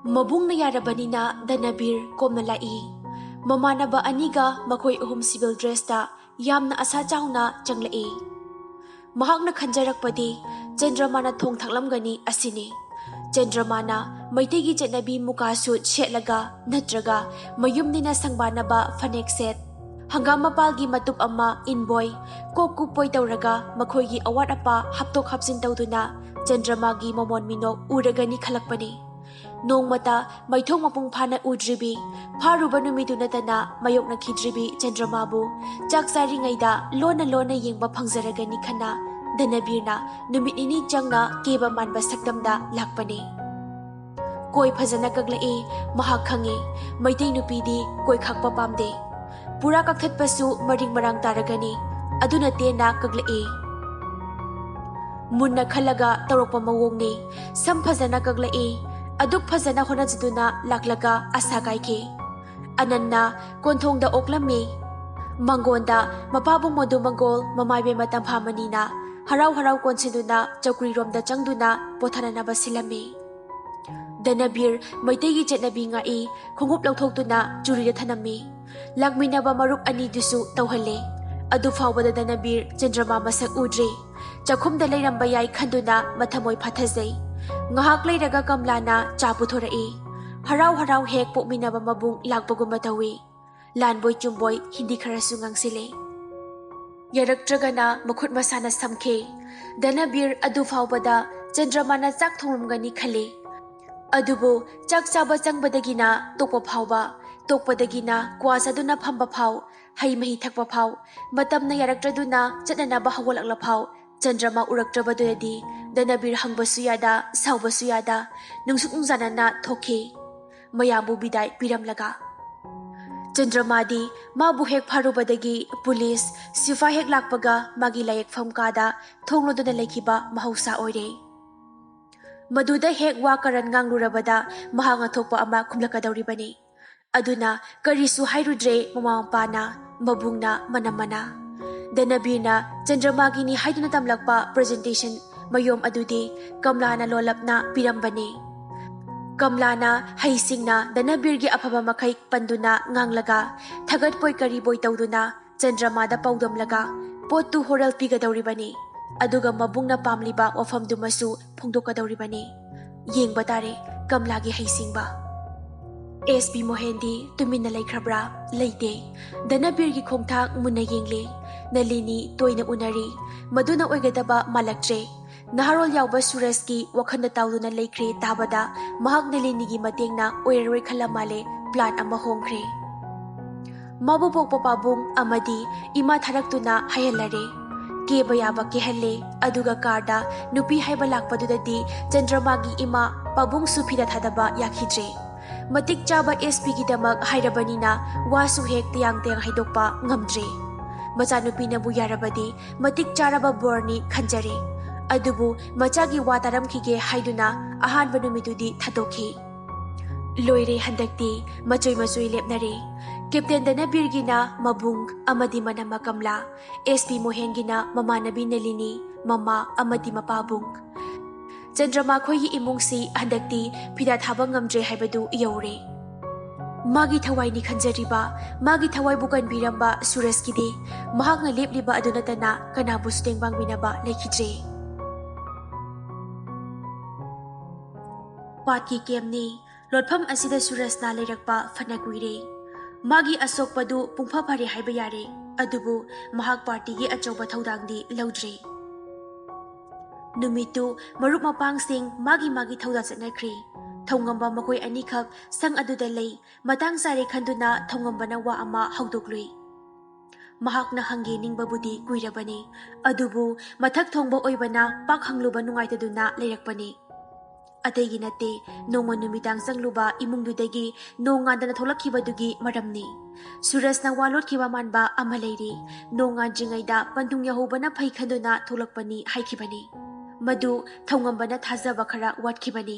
ꯃꯕꯨꯡꯅ ꯌꯥꯔꯕꯅꯤꯅ ꯗꯅꯕꯤꯔ ꯀꯣꯝꯅ ꯂꯥꯛꯏ꯫ ꯃꯃꯥꯟꯅꯕ ꯑꯅꯤꯒ ꯃꯈꯣꯏ ꯑꯍꯨꯝ ꯁꯤꯚꯤꯜ ꯗ꯭ꯔꯦꯁꯇ ꯌꯥꯝꯅ ꯑꯁꯥ ꯆꯥꯎꯅ ꯆꯪꯂꯛꯏ꯫ ꯃꯍꯥꯛꯅ ꯈꯟꯖꯔꯛꯄꯗꯤ ꯆꯟꯗ꯭ꯔꯃꯥꯅ ꯊꯣꯡ ꯊꯥꯛꯂꯝꯒꯅꯤ ꯑꯁꯤꯅꯤ꯫ ꯆꯟꯗ꯭ꯔꯃꯥꯅ ꯃꯩꯇꯩꯒꯤ ꯆꯠꯅꯕꯤ ꯃꯨꯀꯥ ꯁꯨꯠ ꯁꯦꯠꯂꯒ ꯅꯠꯇ꯭ꯔꯒ ꯃꯌꯨꯝꯅꯤꯅ ꯁꯪꯕꯥꯅꯕ ꯐꯅꯦꯛ ꯁꯦꯠ, ꯍꯪꯒꯥꯝ ꯃꯄꯥꯜꯒꯤ ꯃꯇꯨꯞ ꯑꯃ ꯏꯟꯕꯣꯏ, ꯀꯣꯛ ꯀꯨꯞꯄꯣꯏ ꯇꯧꯔꯒ ꯃꯈꯣꯏꯒꯤ ꯑꯋꯥꯠ ꯑꯄꯥ ꯍꯥꯞꯇꯣꯛ ꯍꯥꯞꯆꯤꯟ ꯇꯧꯗꯨꯅ ꯆꯟꯗ꯭ꯔꯃꯥꯒꯤ ꯃꯃꯣꯟ ꯃꯤꯅꯣꯛ ꯎꯔꯒꯅꯤ ꯈꯜꯂꯛꯄꯅꯤ꯫ ꯅꯣꯡꯃꯇ ꯃꯩꯊꯣꯡ ꯃꯄꯨꯡ ꯐꯥꯅ ꯎꯗ꯭ꯔꯤꯕꯤ, ꯐꯥꯔꯨꯕ ꯅꯨꯃꯤꯠꯇꯨ ꯅꯠꯇꯅ ꯃꯥꯌꯣꯛꯅꯈꯤꯗ꯭ꯔꯤꯕꯤ ꯆꯟꯗ꯭ꯔꯃꯥꯕꯨ ꯆꯥꯛ ꯆꯥꯔꯤꯉꯩꯗ ꯂꯣꯟꯅ ꯂꯣꯟꯅ ꯌꯦꯡꯕ ꯐꯪꯖꯔꯒꯅꯤ ꯈꯟꯅ ꯗꯅꯕꯤꯔꯅ ꯅꯨꯃꯤꯠ ꯅꯤꯅꯤ ꯆꯪꯅ ꯀꯦꯕ ꯃꯥꯟꯕ ꯁꯛꯇꯝꯗ ꯂꯥꯛꯄꯅꯤ꯫ ꯀꯣꯏ ꯐꯖꯅ ꯀꯛꯂꯛꯏ꯫ ꯃꯍꯥꯛ ꯈꯪꯏ ꯃꯩꯇꯩ ꯅꯨꯄꯤꯗꯤ ꯀꯣꯏ ꯈꯥꯛꯄ ꯄꯥꯝꯗꯦ꯫ ꯄꯨꯔꯥ ꯀꯛꯊꯠꯄꯁꯨ ꯃꯔꯤꯡ ꯃꯔꯥꯡ ꯇꯥꯔꯒꯅꯤ, ꯑꯗꯨꯅ ꯇꯦꯟꯅ ꯀꯛꯂꯛꯏ꯫ ꯃꯨꯟꯅ ꯈꯜꯂꯒ ꯇꯧꯔꯛꯄ ꯃꯑꯣꯡꯅꯤ꯫ ꯁꯝ ꯐꯖꯅ ꯀꯛꯂꯛꯏ꯫ ꯑꯗꯨꯛ ꯐꯖꯅ ꯍꯣꯠꯅꯖꯗꯨꯅ ꯂꯥꯛꯂꯒ ꯑꯁꯥ ꯀꯥꯏꯈꯤ꯫ ꯑꯅꯟꯅ ꯀꯣꯟꯊꯣꯡꯗ ꯑꯣꯛꯂꯝꯃꯤ꯫ ꯃꯥꯡꯒꯣꯟꯗ ꯃꯄꯥꯕꯨꯡ ꯃꯙꯨꯃꯪꯒꯣꯜ ꯃꯃꯥꯏꯕꯦꯝꯃ ꯇꯝꯐꯥꯃꯅꯤꯅ ꯍꯔꯥꯎ ꯍꯔꯥꯎ ꯀꯣꯟꯁꯤꯟꯗꯨꯅ ꯆꯧꯀ꯭ꯔꯤꯔꯣꯝꯗ ꯆꯪꯗꯨꯅ ꯄꯣꯊꯅꯅꯕ ꯁꯤꯜꯂꯝꯃꯤ꯫ ꯗꯅꯕꯤꯔ ꯃꯩꯇꯩꯒꯤ ꯆꯠꯅꯕꯤ ꯉꯥꯛꯏ꯫ ꯈꯣꯡꯎꯞ ꯂꯧꯊꯣꯛꯇꯨꯅ ꯆꯨꯔꯤꯗ ꯊꯅꯝꯃꯤ꯫ ꯂꯥꯛꯃꯤꯟꯅꯕ ꯃꯔꯨꯞ ꯑꯅꯤꯗꯨꯁꯨ ꯇꯧꯍꯜꯂꯦ꯫ ꯑꯗꯨ ꯐꯥꯎꯕꯗ ꯗꯅꯕꯤꯔ ꯆꯟꯗ꯭ꯔꯃꯥ ꯃꯁꯛ ꯎꯗ꯭ꯔꯤ꯫ ꯆꯥꯛꯈꯨꯝꯗ ꯂꯩꯔꯝꯕ ꯌꯥꯏ ꯈꯟꯗꯨꯅ ꯃꯊꯃꯣꯏ ꯐꯥꯊꯖꯩ꯫ ꯉꯍꯥꯛ ꯂꯩꯔꯒ ꯀꯝꯂꯥꯅ ꯆꯥ ꯄꯨꯊꯣꯔꯛꯏ꯫ ꯍꯔꯥꯎ ꯍꯔꯥꯎ ꯍꯦꯛ ꯄꯣꯛꯃꯤꯟꯅꯕ ꯃꯕꯨꯡ ꯂꯥꯛꯄꯒꯨꯝꯕ ꯇꯧꯏ꯫ ꯂꯥꯟꯕꯣꯏ ꯆꯨꯝꯕꯣꯏ ꯍꯤꯟꯗꯤ ꯈꯔꯁꯨ ꯉꯥꯡꯁꯤꯜꯂꯦ꯫ ꯌꯥꯔꯛꯇ꯭ꯔꯒꯅ ꯃꯈꯨꯠ ꯃꯁꯥꯅ ꯁꯝꯈꯤ꯫ ꯗꯅꯕꯤꯔ ꯑꯗꯨ ꯐꯥꯎꯕꯗ ꯆꯟꯗ꯭ꯔꯃꯥꯅ ꯆꯥꯛ ꯊꯣꯡꯂꯝꯒꯅꯤ ꯈꯜꯂꯤ꯫ ꯑꯗꯨꯕꯨ ꯆꯥꯛ ꯆꯥꯕ ꯆꯪꯕꯗꯒꯤꯅ ꯇꯣꯛꯄ ꯐꯥꯎꯕ, ꯇꯣꯛꯄꯗꯒꯤꯅ ꯀ꯭ꯋꯥ ꯆꯥꯗꯨꯅ ꯐꯝꯕ ꯐꯥꯎ, ꯍꯩ ꯃꯍꯤ ꯊꯛꯄ ꯐꯥꯎ, ꯃꯇꯝꯅ ꯌꯥꯔꯛꯇ꯭ꯔꯗꯨꯅ ꯆꯠꯅꯅꯕ ꯍꯧꯒꯠꯂꯛꯂ ꯐꯥꯎ ꯆꯟꯗ꯭ꯔꯃꯥ ꯎꯔꯛꯇ꯭ꯔꯕꯗꯨꯗꯗꯤ ꯗꯅꯕꯤꯔ ꯍꯪꯕꯁꯨ ꯌꯥꯗ, ꯁꯥꯎꯕꯁꯨ ꯌꯥꯗ, ꯅꯨꯡꯁꯨꯛ ꯅꯨꯡꯖꯥꯅꯅ ꯊꯣꯛꯈꯤ, ꯃꯌꯥꯝꯕꯨ ꯕꯤꯗꯥꯏ ꯄꯤꯔꯝꯂꯒ꯫ ꯆꯟꯗ꯭ꯔꯃꯥꯗꯤ ꯃꯥꯕꯨ ꯍꯦꯛ ꯐꯥꯔꯨꯕꯗꯒꯤ ꯄꯨꯂꯤꯁ, ꯁꯤꯐꯥꯏ ꯍꯦꯛ ꯂꯥꯛꯄꯒ ꯃꯥꯒꯤ ꯂꯥꯏꯌꯦꯛꯐꯝ ꯀꯥꯗ ꯊꯣꯡ ꯂꯣꯟꯗꯨꯅ ꯂꯩꯈꯤꯕ ꯃꯍꯧꯁꯥ ꯑꯣꯏꯔꯦ꯫ ꯃꯗꯨꯗ ꯍꯦꯛ ꯋꯥ ꯀꯔꯟ ꯉꯥꯡꯂꯨꯔꯕꯗ ꯃꯍꯥꯛꯅ ꯊꯣꯛꯄ ꯑꯃ ꯈꯨꯝꯂꯛꯀꯗꯧꯔꯤꯕꯅꯤ꯫ ꯑꯗꯨꯅ ꯀꯔꯤꯁꯨ ꯍꯥꯏꯔꯨꯗ꯭ꯔꯦ ꯃꯃꯥ ꯃꯄꯥꯅ, ꯃꯕꯨꯡꯅ ꯃꯅꯝꯃꯅ꯫ ꯗꯅꯕꯤꯔꯅ ꯆꯟꯗ꯭ꯔꯃꯥꯒꯤꯅꯤ ꯍꯥꯏꯗꯨꯅ ꯇꯝꯂꯛꯄ ꯄ꯭ꯔꯖꯦꯟꯇꯦꯁꯟ ꯃꯌꯣꯝ ꯑꯗꯨꯗꯤ ꯀꯝꯂꯥꯅ ꯂꯣꯜꯂꯞꯅ ꯄꯤꯔꯝꯕꯅꯤ꯫ ꯀꯝꯂꯥꯅ ꯍꯩꯁꯤꯡꯅ ꯗꯅꯕꯤꯔꯒꯤ ꯑꯐꯕ ꯃꯈꯩ ꯄꯟꯗꯨꯅ ꯉꯥꯡꯂꯒ ꯊꯥꯒꯠꯄꯣꯏ ꯀꯔꯤꯕꯣꯏ ꯇꯧꯗꯨꯅ ꯆꯟꯗ꯭ꯔꯃꯥꯗ ꯄꯥꯎꯗꯝꯂꯒ ꯄꯣꯠꯇꯨ ꯍꯣꯔꯦꯜ ꯄꯤꯒꯗꯧꯔꯤꯕꯅꯤ꯫ ꯑꯗꯨꯒ ꯃꯕꯨꯡꯅ ꯄꯥꯝꯂꯤꯕ ꯋꯥꯐꯝꯗꯨꯃꯁꯨ ꯐꯣꯡꯗꯣꯛꯀꯗꯧꯔꯤꯕꯅꯤ꯫ ꯌꯦꯡꯕ ꯇꯥꯔꯦ ꯀꯝꯂꯥꯒꯤ ꯍꯩꯁꯤꯡꯕ꯫ ꯑꯦꯁ ꯄꯤ ꯃꯣꯍꯦꯟꯗꯤ ꯇꯨꯃꯤꯟꯅ ꯂꯩꯈ꯭ꯔꯕ꯭ꯔꯥ? ꯂꯩꯇꯦ꯫ ꯗꯅꯕꯤꯔꯒꯤ ꯈꯣꯡꯊꯥꯡ ꯃꯨꯟꯅ ꯌꯦꯡꯂꯤ꯫ ꯅꯂꯤꯅꯤ ꯇꯣꯏꯅ ꯎꯅꯔꯤ꯫ ꯃꯗꯨꯅ ꯑꯣꯏꯒꯗꯕ ꯃꯥꯜꯂꯛꯇ꯭ꯔꯦ꯫ ꯅꯍꯥꯔꯣꯜ ꯌꯥꯎꯕ ꯁꯨꯔꯖꯀꯤ ꯋꯥꯈꯜꯗ ꯇꯥꯎꯗꯨꯅ ꯂꯩꯈ꯭ꯔꯦ ꯇꯥꯕꯗ ꯃꯍꯥꯛ ꯅꯂꯤꯅꯤꯒꯤ ꯃꯇꯦꯡꯅ ꯑꯣꯏꯔꯔꯣꯏ ꯈꯜꯂ ꯃꯥꯜꯂꯦ ꯄ꯭ꯂꯥꯟ ꯑꯃ ꯍꯣꯡꯈ꯭ꯔꯦ꯫ ꯃꯥꯕꯨ ꯄꯣꯛꯄ ꯄꯥꯕꯨꯡ ꯑꯃꯗꯤ ꯏꯃꯥ ꯊꯥꯔꯛꯇꯨꯅ ꯍꯥꯏꯍꯜꯂꯔꯦ꯫ ꯀꯦꯕ ꯌꯥꯕ ꯀꯦꯍꯜꯂꯦ꯫ ꯑꯗꯨꯒ ꯀꯥꯔꯗ ꯅꯨꯄꯤ ꯍꯥꯏꯕ ꯂꯥꯛꯄꯗꯨꯗꯗꯤ ꯆꯟꯗ꯭ꯔꯃꯥꯒꯤ ꯏꯃꯥ ꯄꯥꯕꯨꯡꯁꯨ ꯐꯤꯗ ꯊꯥꯗꯕ ꯌꯥꯈꯤꯗ꯭ꯔꯦ꯫ ꯃꯇꯤꯛ ꯆꯥꯕ ꯑꯦꯁ ꯄꯤꯒꯤꯗꯃꯛ ꯍꯥꯏꯔꯕꯅꯤꯅ ꯋꯥꯁꯨ ꯍꯦꯛ ꯇꯌꯥꯡ ꯇꯌꯥꯡ ꯍꯥꯏꯗꯣꯛꯄ ꯉꯝꯗ꯭ꯔꯦ꯫ ꯃꯆꯥꯅꯨꯄꯤꯅꯕꯨ ꯌꯥꯔꯕꯗꯤ ꯃꯇꯤꯛ ꯆꯥꯔꯕ ꯕꯣꯔꯅꯤ ꯈꯟꯖꯔꯦ꯫ ꯑꯗꯨꯕꯨ ꯃꯆꯥꯒꯤ ꯋꯥ ꯇꯥꯔꯝꯈꯤꯒꯦ ꯍꯥꯏꯗꯨꯅ ꯑꯍꯥꯟꯕ ꯅꯨꯃꯤꯠꯇꯨꯗꯤ ꯊꯥꯗꯣꯛꯈꯤ꯫ ꯂꯣꯏꯔꯦ ꯍꯟꯗꯛꯇꯤ ꯃꯆꯣꯏ ꯃꯆꯣꯏ ꯂꯦꯞꯅꯔꯦ꯫ ꯀꯦꯞꯇꯦꯟ ꯗꯅꯕꯤꯔꯒꯤꯅ ꯃꯕꯨꯡ ꯑꯃꯗꯤ ꯃꯅꯝꯃ ꯀꯝꯂꯥ, ꯑꯦꯁ ꯄꯤ ꯃꯣꯍꯦꯟꯒꯤꯅ ꯃꯃꯥꯟꯅꯕꯤ ꯅꯂꯤꯅꯤ, ꯃꯃꯥ ꯑꯃꯗꯤ ꯃꯄꯥꯕꯨꯡ꯫ ꯆꯟꯗ꯭ꯔꯃꯥ ꯈꯣꯏꯒꯤ ꯏꯃꯨꯡꯁꯤ ꯍꯟꯗꯛꯇꯤ ꯐꯤꯗꯥ ꯊꯥꯕ ꯉꯝꯗ꯭ꯔꯦ ꯍꯥꯏꯕꯗꯨ ꯌꯧꯔꯦ꯫ ꯃꯥꯒꯤ ꯊꯋꯥꯏꯅꯤ ꯈꯟꯖꯔꯤꯕ, ꯃꯥꯒꯤ ꯊꯋꯥꯏꯕꯨ ꯀꯟꯕꯤꯔꯝꯕ ꯁꯨꯔꯖꯀꯤꯗꯤ ꯃꯍꯥꯛꯅ ꯂꯦꯞꯂꯤꯕ ꯑꯗꯨ ꯅꯠꯇꯅ ꯀꯅꯥꯕꯨꯁꯨ ꯇꯦꯡꯕꯥꯡꯕꯤꯅꯕ ꯂꯩꯈꯤꯗ꯭ꯔꯦ꯫ ꯄꯥꯠꯀꯤ ꯀꯦꯝꯞꯅꯤ꯫ ꯂꯣꯠꯐꯝ ꯑꯁꯤꯗ ꯁꯨꯔꯖꯅ ꯂꯩꯔꯛꯄ ꯐꯅ ꯀꯨꯏꯔꯦ꯫ ꯃꯥꯒꯤ ꯑꯁꯣꯛꯄꯗꯨ ꯄꯨꯡꯐ ꯐꯔꯦ ꯍꯥꯏꯕ ꯌꯥꯔꯦ꯫ ꯑꯗꯨꯕꯨ ꯃꯍꯥꯛ ꯄꯥꯔꯇꯤꯒꯤ ꯑꯆꯧꯕ ꯊꯧꯗꯥꯡꯗꯤ ꯂꯧꯗ꯭ꯔꯦ꯫ ꯅꯨꯃꯤꯠꯇꯨ ꯃꯔꯨꯞ ꯃꯄꯥꯡꯁꯤꯡ ꯃꯥꯒꯤ ꯃꯥꯒꯤ ꯊꯧꯗꯥ ꯆꯠꯅꯈ꯭ꯔꯤ꯫ ꯊꯧꯉꯝꯕ ꯃꯈꯣꯏ ꯑꯅꯤꯈꯛ ꯁꯪ ꯑꯗꯨꯗ ꯂꯩ꯫ ꯃꯇꯥꯡ ꯆꯥꯔꯦ ꯈꯟꯗꯨꯅ ꯊꯧꯉꯝꯕꯅ ꯋꯥ ꯑꯃ ꯍꯧꯗꯣꯛꯂꯨꯏ꯫ ꯃꯍꯥꯛꯅ ꯍꯪꯒꯦ ꯅꯤꯡꯕꯕꯨꯗꯤ ꯀꯨꯏꯔꯕꯅꯤ꯫ ꯑꯗꯨꯕꯨ ꯃꯊꯛ ꯊꯣꯡꯕ ꯑꯣꯏꯕꯅ ꯄꯥꯛ ꯍꯪꯂꯨꯕ ꯅꯨꯡꯉꯥꯏꯇꯗꯨꯅ ꯂꯩꯔꯛꯄꯅꯤ꯫ ꯑꯇꯩꯒꯤ ꯅꯠꯇꯦ, ꯅꯣꯡꯃ ꯅꯨꯃꯤꯗꯥꯡ ꯆꯪꯂꯨꯕ ꯏꯃꯨꯡꯗꯨꯗꯒꯤ ꯅꯣꯡꯉꯥꯟꯗꯅ ꯊꯣꯛꯂꯛꯈꯤꯕꯗꯨꯒꯤ ꯃꯔꯝꯅꯤ꯫ ꯁꯨꯔꯖꯅ ꯋꯥ ꯂꯣꯠꯈꯤꯕ ꯃꯥꯟꯕ ꯑꯃ ꯂꯩꯔꯤ꯫ ꯅꯣꯡꯉꯥꯟꯗ꯭ꯔꯤꯉꯩꯗ ꯄꯟꯊꯨꯡ ꯌꯧꯍꯧꯕꯅ ꯐꯩ ꯈꯟꯗꯨꯅ ꯊꯣꯛꯂꯛꯄꯅꯤ ꯍꯥꯏꯈꯤꯕꯅꯤ꯫ ꯃꯗꯨ ꯊꯧꯉꯝꯕꯅ ꯊꯥꯖꯕ ꯈꯔ ꯋꯥꯠꯈꯤꯕꯅꯤ꯫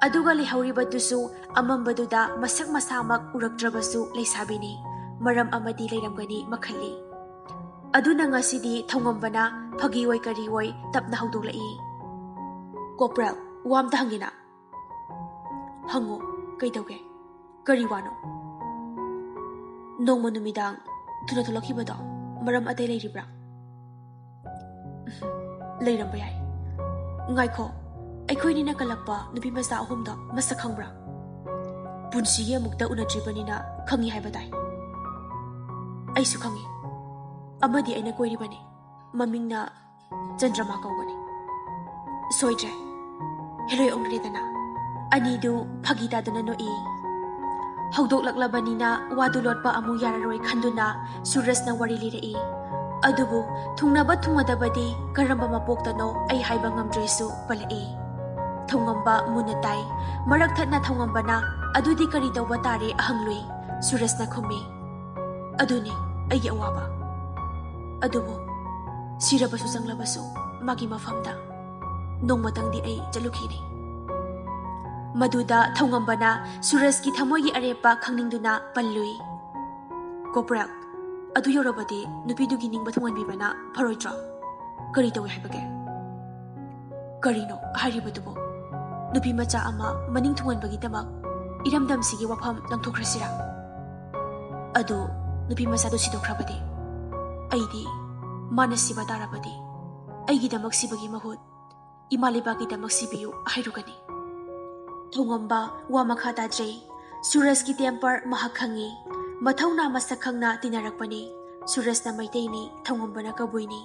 ꯑꯗꯨꯒ ꯂꯩꯍꯧꯔꯤꯕꯗꯨꯁꯨ ꯑꯃꯝꯕꯗꯨꯗ ꯃꯁꯛ ꯃꯁꯥꯃꯛ ꯎꯔꯛꯇ꯭ꯔꯕꯁꯨ ꯂꯩꯁꯥꯕꯤꯅꯤ꯫ ꯃꯔꯝ ꯑꯃꯗꯤ ꯂꯩꯔꯝꯒꯅꯤ ꯃꯈꯜꯂꯤ꯫ ꯑꯗꯨꯅ ꯉꯁꯤꯗꯤ ꯊꯧꯉꯝꯕꯅ ꯐꯥꯒꯤꯑꯣꯏ ꯀꯔꯤꯑꯣꯏ ꯇꯞꯅ ꯍꯧꯗꯣꯛꯂꯛꯏ꯫ ꯀꯣꯄ꯭ꯔꯦꯜ, ꯋꯥ ꯑꯝꯇ ꯍꯪꯒꯦꯅ? ꯍꯪꯉꯨ꯫ Kay tawge? Kari wano? Nongma numidang tuna tulakibado maram atay layribra? Layram ba yay? Ngay ko, aikoy ni nakalakpa nupi masa ahomda masakangbra. Punsigi amukta unadriba nina kangi hay batay. Ay su kangi. Amadi ay nakoy riba ni. Maming na Chandrama kawani. Soydre. Heloy ong rida na. Anidu pagita do na no i. Hawdok laklaba nina wadulot pa amu yararoy kanduna suras na wari lirei. Adubu thungnaba thungadabadi karamba mapoktano ay hayba ngamdresu palai. Thongamba munatay marak thatna thongamba na adudi kari tawba tare ahanglui suras na khumi. Aduni aygi awaba. Adubu sirabasu sanglabasu magi mafamda nongmatangdi ay jalukhini. Maduda thongamba na suras ki thamoygi arepa khangningduna pallui. Koprak adu yorabadi nupidugi ningba thonganbibana pharoidra kari tawi haibage karino haribadubo nupi macha ama maning thonganbagi tamak iramdam sigi wafam langthokhrasira adu nupi masa do sidokhrabadi aidi manasiba darabadi aigi damak sibagi mahut imalibagi damak sibiyu hairugani thongamba wa makhata jai suras ki temper mahakhangi Mathauna masakhangna tinarakpani surasna maitayni thongambana kabuini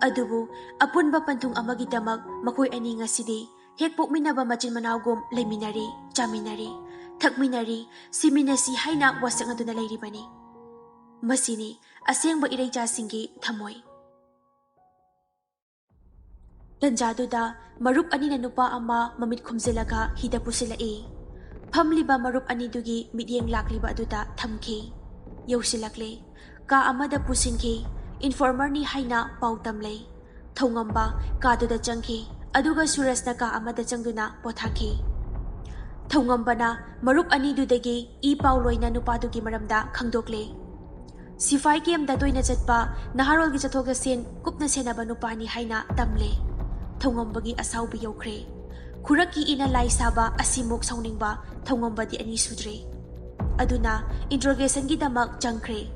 adubu apunba panthung amagi damak makoi ani ngasidi hek pokminaba machin manawgum leiminari chaminari thakminari siminasi haina wasang aduna leiribani masini asengba iraicha singi thamoi tanjaduda marup ani na nupa ama mamit khumzilaga hida pusilai Pamliba marup anidugi midyeng lakliba aduda thamki. Yausilakle, ka amada pusinki, informer ni haina pautamlay. Thongamba, ka aduda changki, aduga suras na ka amada changduna pothaki. Thongamba na marup anidudagi ipauloy na nupadugi maramda khangdokle. Sifai ki amda doy na chatpa, naharol gi chathogasin kupna senaba nupani haina tamle. Thongambagi asawbi yaukre. Kuraki ina lai saba asimok sauningba thongamba di ani sudre. Aduna interrogation gi damak jangkre.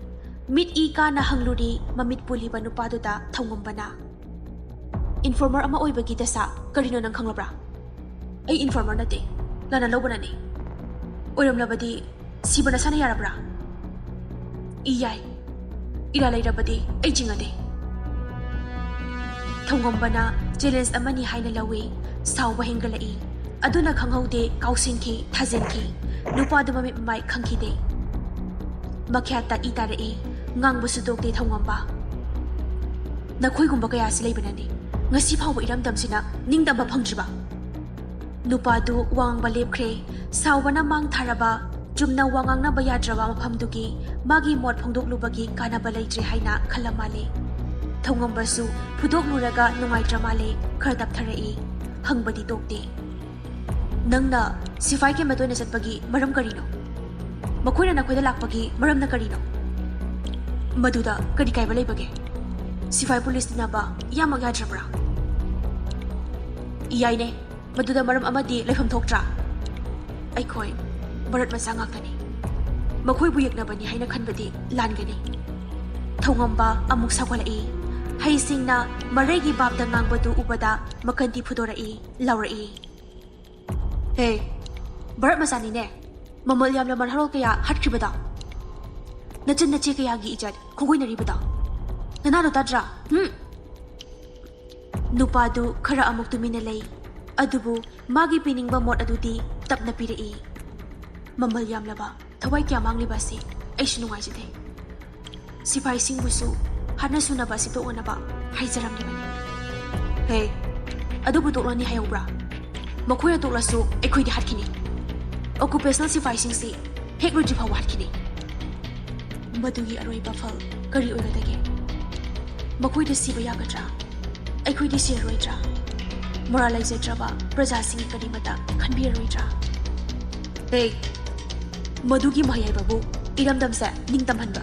Mit i ka na hangluri mamit puliba nupaduda thongamba na. Informer ama oibagi dasa karino nang khanglabra. Ay informer nate. Lana lobana ni. Oiram labadi sibana sana yarabra. Iyay. Ilalay rabadi ay jingade. Thongamba na challenge amani haina lawi. Sauba hengalai aduna khanghaude kausinki thajenki nupa duma mi mai khangkhide makhya ta itarei ngangbusu dokte thongamba nakhoi gumba kaya si leibanani ngasi phawba iramdam sina ningdamba phangjiba nupa du wangba lepkhre saubana mang tharaba jumna wangangna bayadraba maphamdugi magi mot phongdoklubagi kanaba leitre haina khalamale thongambasu phudokluraga nungaitramale khardap tharai hangbadi tokte nangna sifai ke matoi na chatpagi maram karino makoina na khoida lakpagi maram na karino maduda kadi kai balai bage sifai police na ba yamag yadrabra iyai ne maduda maram amadi leifam thoktra ai khoi barat masa ngakani makoi bu yekna bani haina khanbadi langani thongamba amuk sakwalai Haisingna maregi babda ngangbadu ubada makanti phudorai laurai. Hey, barat masani ne. Mamal yamla marharol kaya hatkribada. Nachin nache kaya gi ijat khongoi naribada. Nanalo tadra. Nupadu khara amuk tumina lei. Adubu magi piningba mot adudi tapna pirai. Mamal yamla ba thawai kya mangliba si aishu nungaijide. Sipai singbusu Hana sunaba si toonaba haijaram libani. Hey, adubu toklani hayobra. Makoya toklasu ekoi di hatkini. Occupational sifai singsi hek ruji phaw hatkini. Madugi aroi bafal kari oigadage. Makoi de siba yagadra. Ekoi di siroidra. Moralize draba praja singi kari mata khanbiroidra. Hey, madugi mahayai babu iramdam sa ningtam hanba.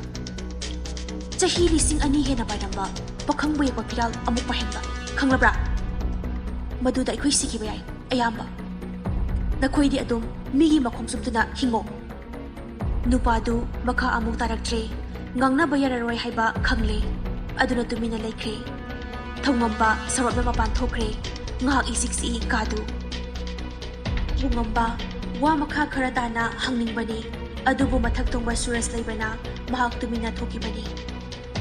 Chahi lising ani hena bairamba pakhang boy papiral amuk pahenba khanglabra maduda ikhoi siki bayai ayamba Nakoy di adum migi makhom sumtuna hingo. Nupadu makha amuk taraktre ngangna bayararoi haiba khangle aduna tumina laikre. Thongamba sarotna mapan thokre ngahak isiksi kadu. Thongamba wa makha kharatana hangningbani adubu mathak thongba Suraj laibana mahak tumina thokibani.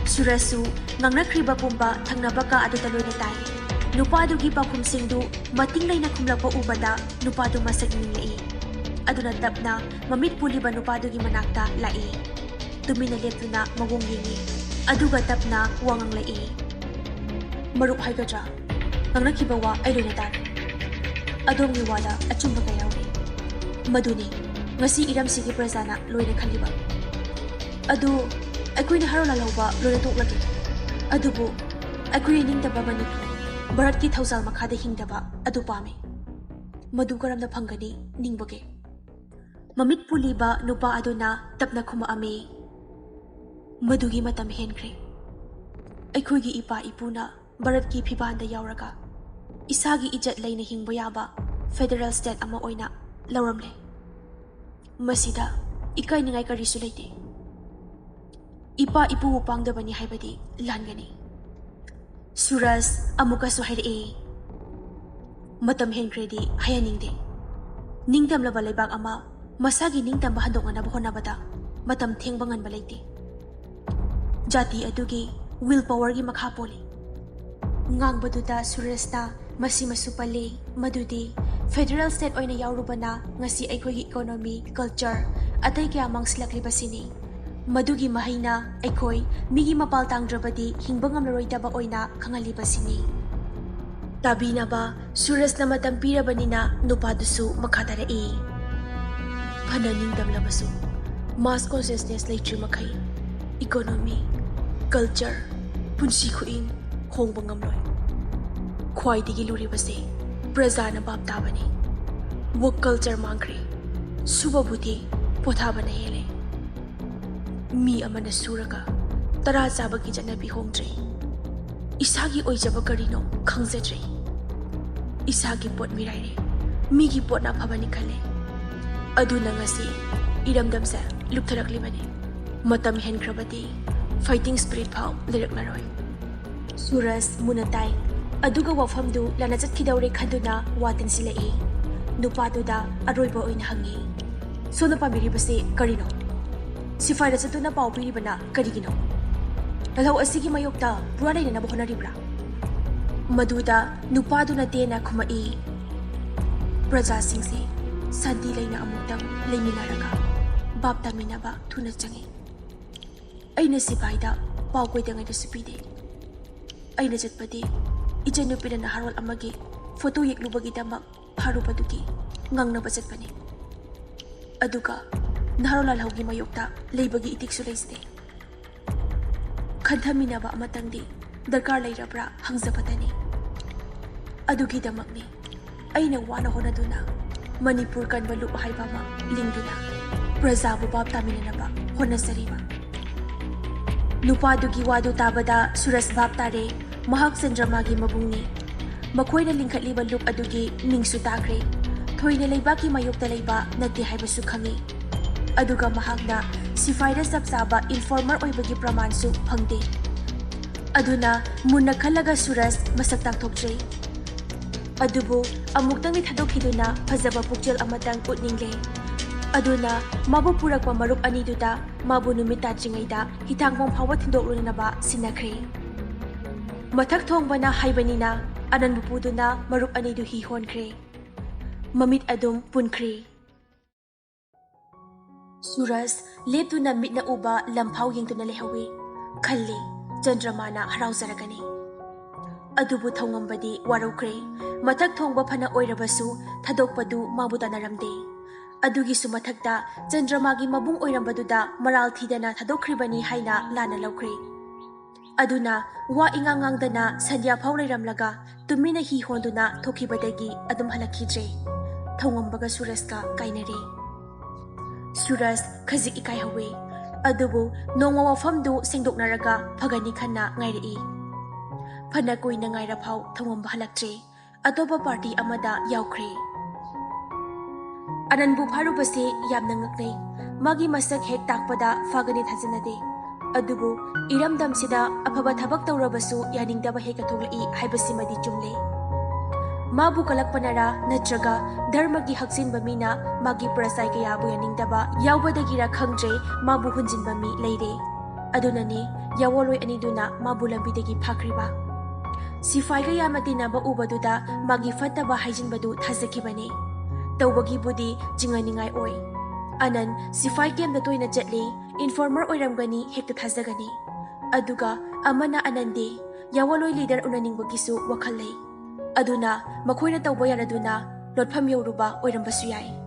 Surasu ngangna khriba pumba thangnaba ka adu taloina tai. Nupadu gi pakhumsingdu mating laina khumlakpa ubada nupadu masak ninglai. Aduna tapna mamit puliba nupadu gi manakta lai. Tumina leptuna mawong yingi. Aduga tapna wangang lai. Marup haigadra. Ngangna kibawa ay loina tar. Adom ni wada achumba kayawi. Maduni ngasi iram sigi prasana loina khaliba. Adu aikoina haro lalauba loina toklagi. Adubu aikoina ningdaba Manipur Bharat ki thausal makhada hingdaba adu pame. Madu karamna phangani ningbage. Mamit puliba nupa aduna tapna khuma ame. Madugi matam henkre. Aikoigi ipa ipuna Bharat ki phibanda yauraga. Isagi ijat laina hingba yaba federal state ama oina lauramle. Masida ikai ningai karisu leite. Ipa ipu pangdabani haibadi langani. Suraj amuka suhairi. Matam henkredi hayaningde. Ningdam laba leibak ama masagi ningdam bahandong na bahonabada matam thengbangan balaite. Jati adugi willpower gi makhapoli. Ngang baduda Surajna masi masupale madudi federal state oina yaurubana ngasi aikoi economy culture atai kya mangslakli basini. Madugi mahina aikoi migi mapal tangdrabadi hingbangam laroidaba oina khangali basini. Tabina ba Suraj na matampira banina nupadusu makatarai. Pananing damlabasu mass consciousness laitri makai economy culture punsi khuing hongbangam loi. Khwai digi luri base praja na bab tabani. Work culture mangkri suba buti pothabana hele. Mi amana suraga tara sabagi janabi hongdre. Isagi oijaba karino khangzadre. Isagi pot miraire migi pot na phabani khale. Aduna ngasi iramdamsa luptharaklibani. Matam henkrabati fighting spirit phau liraklaroi. Suraj munatai aduga wafamdu lana jatkidawre khaduna watin silai. Nupaduda aroiba oina hangi. Sona pamiribase karino. Sifai da satuna pau piribana karigino. Lalau asigi mayokta pura laina na bahonaribra. Maduda nupaduna tena khumai. Praja singse santi laina amutang leiminaraga bab taminaba thuna changi. Aina sipaida pau koidangai da supide. Aina jatpadi ijanupida na harwal amagi photo yeklubagi damak harupadugi ngangnaba jatpani. Aduga Naharo lalhaugi mayokta leibagi itiksu leiste. Khadhaminaba amatangdi darkar leirabra hangzabatani. Adugi damakni aina wana honaduna Manipur kanba lup haibama lingduna prajabu bab taminanaba honasariba. Nupadugi wadu tabada Suraj bab tare mahak Chandramagi mabungni. Makoina lingkhatliba lup adugi ningsu takre. Thoina leibaki mayokta leiba nati haibasu khangi. Aduga mahakna sifaida sabsaba informer oibagi pramansu phangde. Aduna munna khalaga Suraj masak tangthokjai. Adubu amuktang ni thadokiduna phajaba pukjal amatang utningle. Aduna mabu purakwa marup aniduda mabu numita jingaida hitangmong phawa thindoklunaba sinakre. Mathak thongbana haibanina ananbu puduna marup anidu hi honkre. Mamit adum punkre. Suraj leptuna mitna uba lamphau yengtuna lehawi. Khalli Chandramana harauzaragani. Adubu thongambadi waraukre. Mathak thongba phana oirabasu thadokpadu mabuda naramde. Adugisu mathakta Chandramagi mabung oirambaduda maral thidana thadokhribani haina lana laukre. Aduna wa ingangangdana sandya phau leiramlaga tumina hi honduna thokhibadagi adum halakhidre. Thongambaga Surajka kainare. Suraj khazik ikai hawe. Adubu nongwa wafamdu sengdoknaraga phagani khanna ngairi. Phana koina ngaira phau thongamba halaktre. Atoba party amada yaukre. ꯑꯅꯟꯕꯨ ꯐꯥꯔꯨꯕꯁꯤ ꯌꯥꯝꯅ ꯉꯛꯅꯩ꯫ ꯃꯥꯒꯤ ꯃꯁꯛ ꯍꯦꯛ ꯇꯥꯛꯄꯗ ꯐꯒꯅꯤ ꯊꯥꯖꯅꯗꯦ꯫ ꯑꯗꯨꯕꯨ ꯏꯔꯝꯗꯝꯁꯤꯗ ꯑꯐꯕ ꯊꯕꯛ ꯇꯧꯔꯕꯁꯨ ꯌꯥꯅꯤꯡꯗꯕ ꯍꯦꯛꯇ ꯊꯣꯛꯂꯛꯏ ꯍꯥꯏꯕꯁꯤꯃꯗꯤ ꯆꯨꯝꯂꯦ꯫ ꯃꯥꯕꯨ ꯀꯂꯛꯄꯅꯔꯥ ꯅꯠꯇ꯭ꯔꯒ ꯙꯔꯃꯒꯤ ꯍꯛꯆꯤꯟꯕ ꯃꯤꯅ ꯃꯥꯒꯤ ꯄ꯭ꯔꯖꯥ ꯀꯌꯥꯕꯨ ꯌꯥꯅꯤꯡꯗꯕ ꯌꯥꯎꯕꯗꯒꯤꯔ ꯈꯪꯗ꯭ꯔꯦ ꯃꯥꯕꯨ ꯍꯨꯟꯖꯤꯟꯕ ꯃꯤ ꯂꯩꯔꯦ꯫ ꯑꯗꯨꯅꯅꯦ ꯌꯥꯋꯣꯂꯣꯏ ꯑꯅꯤꯗꯨꯅ ꯃꯥꯕꯨ ꯂꯝꯕꯤꯗꯒꯤ ꯐꯥꯈ꯭ꯔꯤꯕ꯫ ꯁꯤꯐꯥꯏꯒ ꯌꯥꯝꯅ ꯇꯤꯟꯅꯕ ꯎꯕꯗꯨꯗ ꯃꯥꯒꯤ ꯐꯠꯇꯕ ꯍꯥꯏꯖꯤꯟꯕꯗꯨ ꯊꯥꯖꯈꯤꯕꯅꯦ꯫ ꯇꯧꯕꯒꯤꯕꯨꯗꯤ ꯆꯤꯡꯅꯅꯤꯡꯉꯥꯏ ꯑꯣꯏ꯫ ꯑꯅꯟ ꯁꯤꯐꯥꯏ ꯀꯦꯝꯗ ꯇꯣꯏꯅ ꯆꯠꯂꯤ, ꯏꯟꯐꯣꯔꯃꯔ ꯑꯣꯏꯔꯝꯒꯅꯤ ꯍꯦꯛꯇ ꯊꯥꯖꯒꯅꯤ꯫ ꯑꯗꯨꯒ ꯑꯃꯅ ꯑꯅꯟꯗꯦ ꯌꯥꯋꯣꯂꯣꯏ ꯂꯤꯗꯔ ꯎꯅꯅꯤꯡꯕꯒꯤꯁꯨ ꯋꯥꯈꯜ ꯂꯩ꯫ ꯑꯗꯨꯅ ꯃꯈꯣꯏꯅ ꯇꯧꯕ ꯌꯥꯔꯗꯨꯅ ꯂꯣꯠꯐꯝ ꯌꯧꯔꯨꯕ ꯑꯣꯏꯔꯝꯕꯁꯨ ꯌꯥꯏ꯫